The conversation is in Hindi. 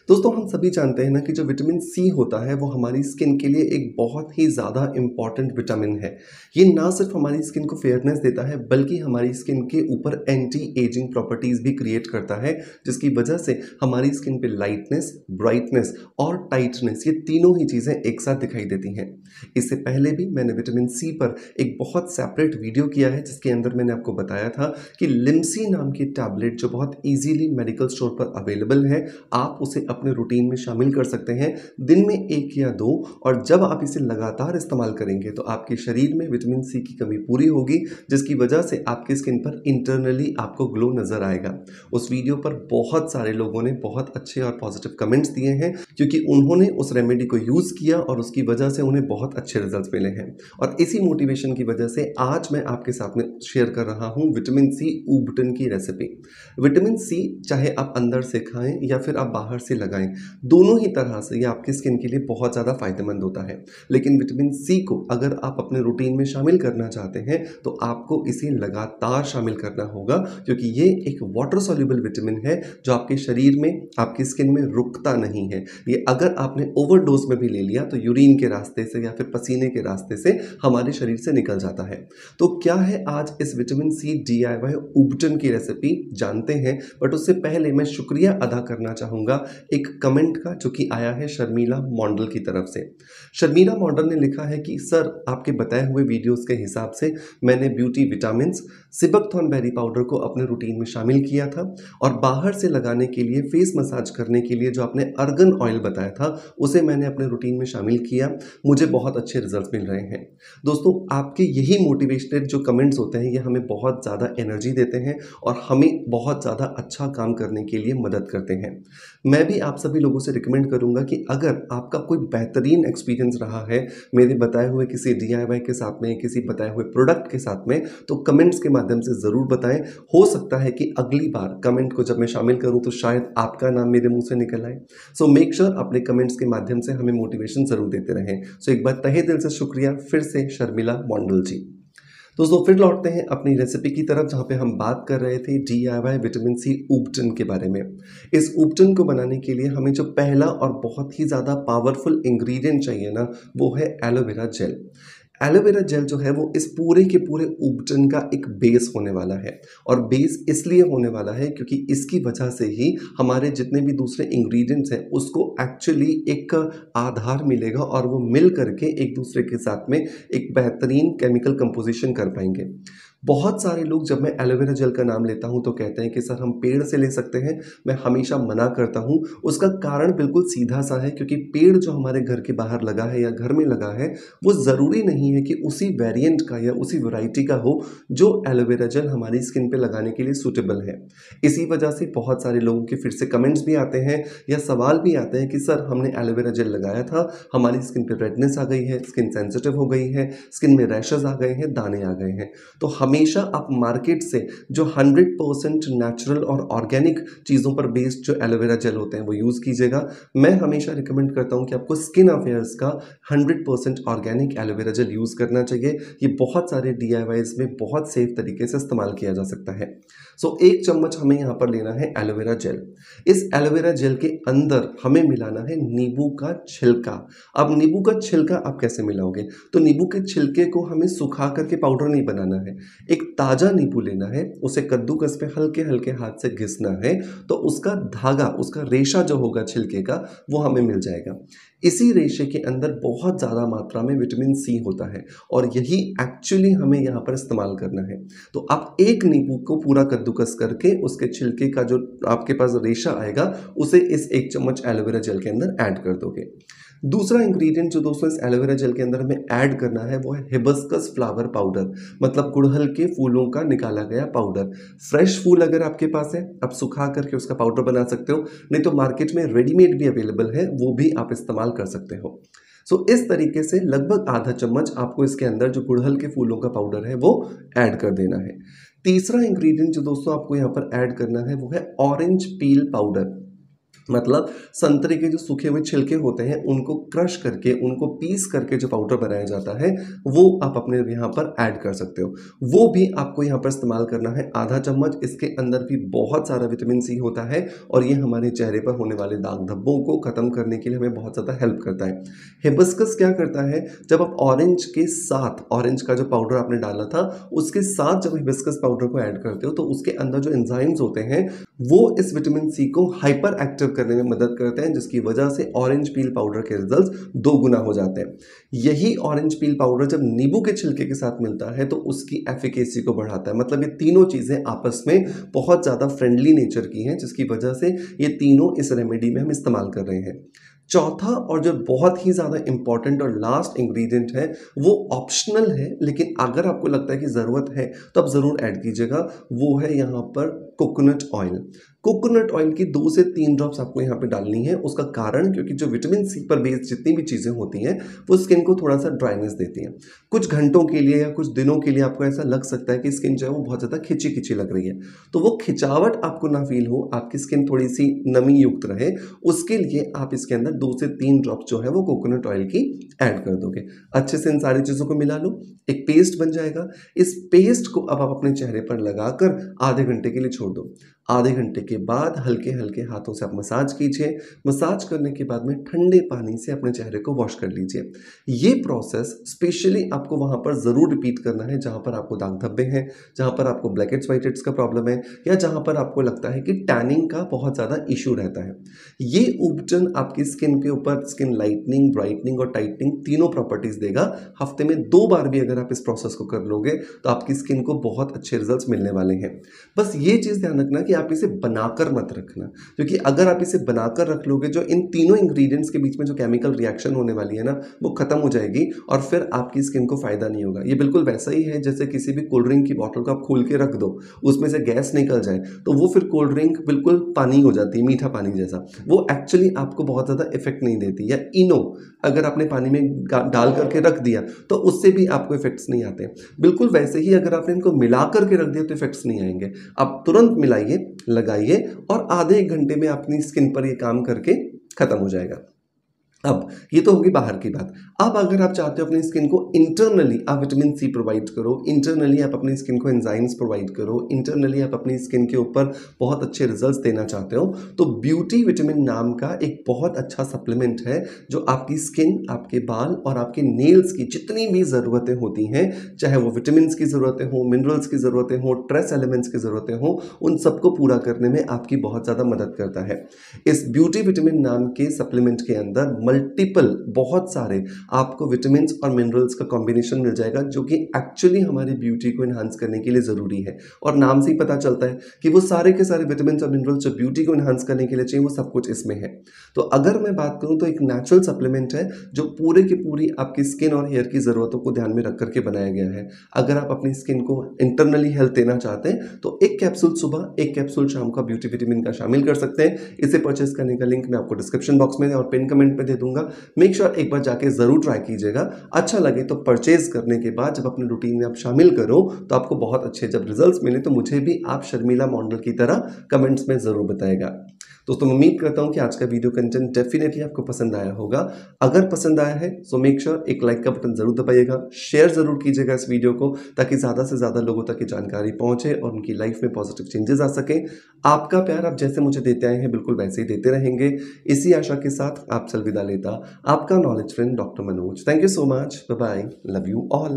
दोस्तों हम सभी जानते हैं ना कि जो विटामिन सी होता है वो हमारी स्किन के लिए एक बहुत ही ज़्यादा इम्पॉर्टेंट विटामिन है। ये ना सिर्फ हमारी स्किन को फेयरनेस देता है बल्कि हमारी स्किन के ऊपर एंटी एजिंग प्रॉपर्टीज़ भी क्रिएट करता है, जिसकी वजह से हमारी स्किन पे लाइटनेस, ब्राइटनेस और टाइटनेस ये तीनों ही चीज़ें एक साथ दिखाई देती हैं। इससे पहले भी मैंने विटामिन सी पर एक बहुत सेपरेट वीडियो किया है जिसके अंदर मैंने आपको बताया था कि लिम्सी नाम की टैबलेट जो बहुत ईजिली मेडिकल स्टोर पर अवेलेबल है, आप उसे अपने रूटीन में शामिल कर सकते हैं दिन में 1 या 2। और जब आप इसे लगातार इस्तेमाल करेंगे तो आपके शरीर में विटामिन सी की कमी पूरी होगी, जिसकी वजह से आपकी स्किन पर इंटरनली आपको ग्लो नजर आएगा। उस वीडियो पर बहुत सारे लोगों ने बहुत अच्छे और पॉजिटिव कमेंट्स दिए हैं क्योंकि उन्होंने उस रेमेडी को यूज़ किया और उसकी वजह से उन्हें बहुत अच्छे रिजल्ट्स मिले हैं। और इसी मोटिवेशन की वजह से आज मैं आपके साथ में शेयर कर रहा हूँ विटामिन सी ऊबटन की रेसिपी। विटामिन सी चाहे आप अंदर से खाएं या फिर आप बाहर से लगाएं, दोनों ही तरह से ये आपकी स्किन के लिए बहुत ज़्यादा फायदेमंद होता है। लेकिन विटामिन सी को अगर आप अपने रूटीन में शामिल करना चाहते हैं तो आपको इसे लगातार शामिल करना होगा, क्योंकि ये एक वाटर सॉल्युबल विटामिन है जो आपके शरीर में, आपकी स्किन में रुकता नहीं है। ये अगर आपने ओवरडोज में भी ले लिया तो यूरिन के रास्ते से या फिर पसीने के रास्ते से हमारे शरीर से निकल जाता है। तो क्या है आज इस विटामिन सी DIY ऊबटन की रेसिपी, जानते हैं। बट उससे पहले मैं शुक्रिया अदा करना चाहूँगा एक कमेंट का जो कि आया है शर्मिला मॉडल की तरफ से। शर्मिला मॉडल ने लिखा है कि सर, आपके बताए हुए वीडियोस के हिसाब से मैंने ब्यूटी विटामिन्स सिबकथॉर्न बेरी पाउडर को अपने रूटीन में शामिल किया था और बाहर से लगाने के लिए, फेस मसाज करने के लिए जो आपने अर्गन ऑयल बताया था उसे मैंने अपने रूटीन में शामिल किया। मुझे बहुत अच्छे रिजल्ट्स मिल रहे हैं। दोस्तों, आपके यही मोटिवेशनल जो कमेंट्स होते हैं ये हमें बहुत ज़्यादा एनर्जी देते हैं और हमें बहुत ज़्यादा अच्छा काम करने के लिए मदद करते हैं। मैं भी आप सभी लोगों से रिकमेंड करूंगा कि अगर आपका कोई बेहतरीन एक्सपीरियंस रहा है मेरे बताए हुए किसी DIY के साथ में, किसी बताए हुए प्रोडक्ट के साथ में, तो कमेंट्स के माध्यम से ज़रूर बताएं। हो सकता है कि अगली बार कमेंट को जब मैं शामिल करूं तो शायद आपका नाम मेरे मुंह से निकल आए। सो मेक श्योर अपने कमेंट्स के माध्यम से हमें मोटिवेशन ज़रूर देते रहें। सो एक बार तहे दिल से शुक्रिया फिर से शर्मिला मंडल जी। दोस्तों, फिर लौटते हैं अपनी रेसिपी की तरफ जहाँ पे हम बात कर रहे थे DIY विटामिन सी ऊबटन के बारे में। इस ऊबटन को बनाने के लिए हमें जो पहला और बहुत ही ज़्यादा पावरफुल इंग्रेडिएंट चाहिए ना, वो है एलोवेरा जेल। एलोवेरा जेल जो है वो इस पूरे के पूरे ऊबटन का एक बेस होने वाला है। और बेस इसलिए होने वाला है क्योंकि इसकी वजह से ही हमारे जितने भी दूसरे इंग्रेडिएंट्स हैं उसको एक्चुअली एक आधार मिलेगा और वो मिल करके एक दूसरे के साथ में एक बेहतरीन केमिकल कंपोजिशन कर पाएंगे। बहुत सारे लोग जब मैं एलोवेरा जेल का नाम लेता हूं तो कहते हैं कि सर हम पेड़ से ले सकते हैं। मैं हमेशा मना करता हूं। उसका कारण बिल्कुल सीधा सा है, क्योंकि पेड़ जो हमारे घर के बाहर लगा है या घर में लगा है वो ज़रूरी नहीं है कि उसी वेरिएंट का या उसी वैरायटी का हो जो एलोवेरा जेल हमारी स्किन पे लगाने के लिए सूटेबल है। इसी वजह से बहुत सारे लोगों के फिर से कमेंट्स भी आते हैं या सवाल भी आते हैं कि सर हमने एलोवेरा जेल लगाया था, हमारी स्किन पे रेडनेस आ गई है, स्किन सेंसिटिव हो गई है, स्किन में रैशेज आ गए हैं, दाने आ गए हैं। तो हमेशा आप मार्केट से जो 100% नेचुरल और ऑर्गेनिक चीज़ों पर बेस्ड जो एलोवेरा जेल होते हैं वो यूज़ कीजिएगा। मैं हमेशा रिकमेंड करता हूं कि आपको स्किन अफेयर्स का 100% ऑर्गेनिक एलोवेरा जेल यूज़ करना चाहिए। ये बहुत सारे DIYs में बहुत सेफ तरीके से इस्तेमाल किया जा सकता है। सो 1 चम्मच हमें यहाँ पर लेना है एलोवेरा जेल। इस एलोवेरा जेल के अंदर हमें मिलाना है नींबू का छिलका। अब नींबू का छिलका आप कैसे मिलाओगे? तो नींबू के छिलके को हमें सुखा करके पाउडर नहीं बनाना है। एक ताज़ा नींबू लेना है, उसे कद्दूकस पे हल्के हल्के हाथ से घिसना है तो उसका धागा, उसका रेशा जो होगा छिलके का, वो हमें मिल जाएगा। इसी रेशे के अंदर बहुत ज़्यादा मात्रा में विटामिन सी होता है और यही एक्चुअली हमें यहाँ पर इस्तेमाल करना है। तो आप एक नींबू को पूरा कद्दूकस करके उसके छिलके का जो आपके पास रेशा आएगा उसे इस 1 चम्मच एलोवेरा जेल के अंदर ऐड कर दोगे। दूसरा इंग्रेडिएंट जो दोस्तों इस एलोवेरा जेल के अंदर हमें ऐड करना है वो है हिबिस्कस फ्लावर पाउडर, मतलब गुड़हल के फूलों का निकाला गया पाउडर। फ्रेश फूल अगर आपके पास है आप सुखा करके उसका पाउडर बना सकते हो, नहीं तो मार्केट में रेडीमेड भी अवेलेबल है, वो भी आप इस्तेमाल कर सकते हो। सो इस तरीके से लगभग आधा चम्मच आपको इसके अंदर जो गुड़हल के फूलों का पाउडर है वो ऐड कर देना है। तीसरा इंग्रेडिएंट जो दोस्तों आपको यहाँ पर ऐड करना है वो है ऑरेंज पील पाउडर। मतलब संतरे के जो सूखे हुए छिलके होते हैं उनको क्रश करके, उनको पीस करके जो पाउडर बनाया जाता है वो आप अपने यहाँ पर ऐड कर सकते हो। वो भी आपको यहाँ पर इस्तेमाल करना है आधा चम्मच। इसके अंदर भी बहुत सारा विटामिन सी होता है और ये हमारे चेहरे पर होने वाले दाग धब्बों को ख़त्म करने के लिए हमें बहुत ज़्यादा हेल्प करता है। हिबिस्कस क्या करता है, जब आप ऑरेंज के साथ, ऑरेंज का जो पाउडर आपने डाला था उसके साथ जब हिबिस्कस पाउडर को ऐड करते हो तो उसके अंदर जो एंजाइम्स होते हैं वो इस विटामिन सी को हाइपर एक्टिव करने में मदद करते हैं, जिसकी वजह से ऑरेंज पील पाउडर के रिजल्ट्स 2 गुना हो जाते हैं। यही ऑरेंज पील पाउडर जब नींबू के छिलके के साथ मिलता है तो उसकी एफिकेसी को बढ़ाता है। मतलब ये तीनों चीज़ें आपस में बहुत ज़्यादा फ्रेंडली नेचर की हैं, जिसकी वजह से ये तीनों इस रेमेडी में हम इस्तेमाल कर रहे हैं। चौथा और जो बहुत ही ज़्यादा इंपॉर्टेंट और लास्ट इंग्रेडिएंट है वो ऑप्शनल है, लेकिन अगर आपको लगता है कि ज़रूरत है तो आप ज़रूर ऐड कीजिएगा। वो है यहाँ पर कोकोनट ऑयल। कोकोनट ऑयल की 2 से 3 ड्रॉप्स आपको यहाँ पे डालनी है। उसका कारण, क्योंकि जो विटामिन सी पर बेस्ड जितनी भी चीज़ें होती हैं वो स्किन को थोड़ा सा ड्राइनेस देती हैं। कुछ घंटों के लिए या कुछ दिनों के लिए आपको ऐसा लग सकता है कि स्किन जो है वो बहुत ज़्यादा खिंची खिंची लग रही है, तो वो खिंचावट आपको ना फील हो, आपकी स्किन थोड़ी सी नमी युक्त रहे, उसके लिए आप इसके अंदर 2 से 3 ड्रॉप्स जो है वो कोकोनट ऑयल की ऐड कर दोगे। अच्छे से इन सारी चीज़ों को मिला लो, एक पेस्ट बन जाएगा। इस पेस्ट को अब आप अपने चेहरे पर लगाकर आधे घंटे के लिए छोड़ दो। आधे घंटे के बाद हल्के हल्के हाथों से आप मसाज कीजिए। मसाज करने के बाद में ठंडे पानी से अपने चेहरे को वॉश कर लीजिए। ये प्रोसेस स्पेशली आपको वहाँ पर ज़रूर रिपीट करना है जहाँ पर आपको दाग धब्बे हैं, जहाँ पर आपको ब्लैक हेड्स व्हाइट हेड्स का प्रॉब्लम है, या जहाँ पर आपको लगता है कि टैनिंग का बहुत ज़्यादा इशू रहता है। ये उपटन आपकी स्किन के ऊपर स्किन लाइटनिंग, ब्राइटनिंग और टाइटनिंग तीनों प्रॉपर्टीज़ देगा। हफ्ते में 2 बार भी अगर आप इस प्रोसेस को कर लोगे तो आपकी स्किन को बहुत अच्छे रिजल्ट्स मिलने वाले हैं। बस ये चीज़ ध्यान रखना कि आप इसे बनाकर मत रखना, क्योंकि अगर आप इसे बनाकर रख लोगे जो इन तीनों इंग्रेडिएंट्स के बीच में जो केमिकल रिएक्शन होने वाली है ना वो खत्म हो जाएगी और फिर आपकी स्किन को फायदा नहीं होगा। ये बिल्कुल वैसा ही है जैसे किसी भी कोल्ड ड्रिंक की बॉटल को आप खोल के रख दो, उसमें से गैस निकल जाए तो वो फिर कोल्ड ड्रिंक बिल्कुल पानी हो जाती है, मीठा पानी जैसा। वो एक्चुअली आपको बहुत ज़्यादा इफेक्ट नहीं देती। या इनो अगर आपने पानी में डाल करके रख दिया तो उससे भी आपको इफेक्ट्स नहीं आते। बिल्कुल वैसे ही अगर आपने इनको मिला करके रख दिया तो इफेक्ट्स नहीं आएंगे। आप तुरंत मिलाइए, लगाइए और आधे 1 घंटे में अपनी स्किन पर ये काम करके खत्म हो जाएगा। अब ये तो होगी बाहर की बात। अब अगर आप चाहते हो अपनी स्किन को इंटरनली आप विटामिन सी प्रोवाइड करो, इंटरनली आप अपनी स्किन को एंजाइम्स प्रोवाइड करो, इंटरनली आप अपनी स्किन के ऊपर बहुत अच्छे रिजल्ट्स देना चाहते हो, तो ब्यूटी विटामिन नाम का एक बहुत अच्छा सप्लीमेंट है जो आपकी स्किन, आपके बाल और आपके नेल्स की जितनी भी ज़रूरतें होती हैं, चाहे वो विटामिन की ज़रूरतें हो, मिनरल्स की ज़रूरतें हो, ट्रेस एलिमेंट्स की ज़रूरतें हो, उन सबको पूरा करने में आपकी बहुत ज़्यादा मदद करता है। इस ब्यूटी विटामिन नाम के सप्लीमेंट के अंदर मल्टीपल, बहुत सारे आपको विटामिन्स और मिनरल्स का कॉम्बिनेशन मिल जाएगा जो कि एक्चुअली हमारी ब्यूटी को इन्हांस करने के लिए ज़रूरी है। और नाम से ही पता चलता है कि वो सारे के सारे विटामिन्स और मिनरल्स जो ब्यूटी को इन्हांस करने के लिए चाहिए वो सब कुछ इसमें है। तो अगर मैं बात करूँ तो एक नेचुरल सप्लीमेंट है जो पूरे की पूरी आपकी स्किन और हेयर की ज़रूरतों को ध्यान में रख करके बनाया गया है। अगर आप अपनी स्किन को इंटरनली हेल्थ देना चाहते हैं तो 1 कैप्सूल सुबह, 1 कैप्सूल शाम का ब्यूटी विटामिन का शामिल कर सकते हैं। इसे परचेस करने का लिंक मैं आपको डिस्क्रिप्शन बॉक्स में और पिन कमेंट में दे दूंगा। मेक श्योर एक बार जाके जरूर ट्राई कीजिएगा। अच्छा लगे तो परचेज करने के बाद जब अपने रूटीन में आप शामिल करो तो आपको बहुत अच्छे जब रिजल्ट्स मिले तो मुझे भी आप शर्मिला मॉडल की तरह कमेंट्स में जरूर बताएगा। दोस्तों उम्मीद करता हूं कि आज का वीडियो कंटेंट डेफिनेटली आपको पसंद आया होगा। अगर पसंद आया है तो मेक श्योर एक लाइक का बटन जरूर दबाइएगा, शेयर जरूर कीजिएगा इस वीडियो को ताकि ज़्यादा से ज़्यादा लोगों तक ये जानकारी पहुंचे और उनकी लाइफ में पॉजिटिव चेंजेस आ सके। आपका प्यार आप जैसे मुझे देते आए हैं बिल्कुल वैसे ही देते रहेंगे। इसी आशा के साथ आपसे अलविदा लेता आपका knowledge friend doctor Manoj. Thank you so much, bye bye, love you all.